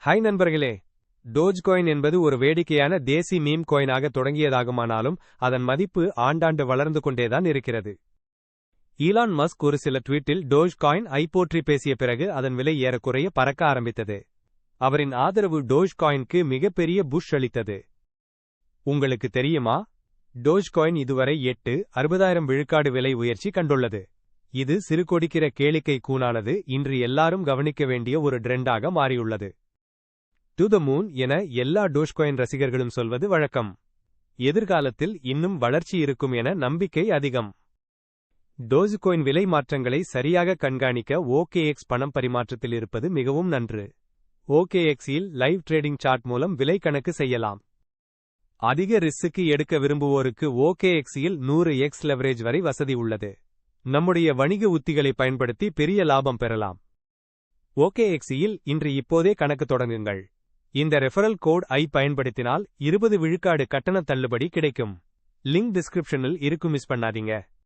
Hi நண்பர்களே. டோஜ்காயின் என்பது ஒரு வேடிக்கையான தேசி மீம் காயினாக தொடங்கியதாகுமானாலும் அதன் மதிப்பு ஆண்டாண்டு வளர்ந்து கொண்டேதான் இருக்கிறது. ஈலான் மஸ்க் ஒரு சில ட்வீட்டில் டோஜ்காயின் ஐ போற்றி பேசிய பிறகு அதன் விலை ஏறக்குறைய பறக்க ஆரம்பித்தது. அவரின் ஆதரவு டோஜ்காயினுக்கு மிகப்பெரிய புஷ் அளித்தது. உங்களுக்கு தெரியுமா, டோஜ்காயின் இதுவரை 60,000 விழுக்காடு விலை உயர்ச்சி கண்டுள்ளது. இது சிறுகொடிக்கிற கேளிக்கை கூனானது இன்று எல்லாரும் கவனிக்க வேண்டிய ஒரு ட்ரெண்டாக மாறியுள்ளது. டு த மூன் என எல்லா டோஜ்காயின் ரசிகர்களும் சொல்வது வழக்கம். எதிர்காலத்தில் இன்னும் வளர்ச்சி இருக்கும் என நம்பிக்கை அதிகம். டோஜ்காயின் விலை மாற்றங்களை சரியாக கண்காணிக்க OKX பணம் பரிமாற்றத்தில் இருப்பது மிகவும் நன்று. OKX-இல் லைவ் ட்ரேடிங் சார்ட் மூலம் விலை கணக்கு செய்யலாம். அதிக ரிஸ்க்கு எடுக்க விரும்புவோருக்கு OKX-இல் 100x லெவரேஜ் வரை வசதி உள்ளது. நம்முடைய வணிக உத்திகளை பயன்படுத்தி பெரிய லாபம் பெறலாம். OKX-இல் இன்று இப்போதே கணக்கு தொடங்குங்கள். இந்த ரெஃபரல் கோட் ஐ பயன்படுத்தினால் 20 விழுக்காடு கட்டண தள்ளுபடி கிடைக்கும். லிங்க் டிஸ்கிரிப்ஷனில் இருக்கும், மிஸ் பண்ணாதீங்க.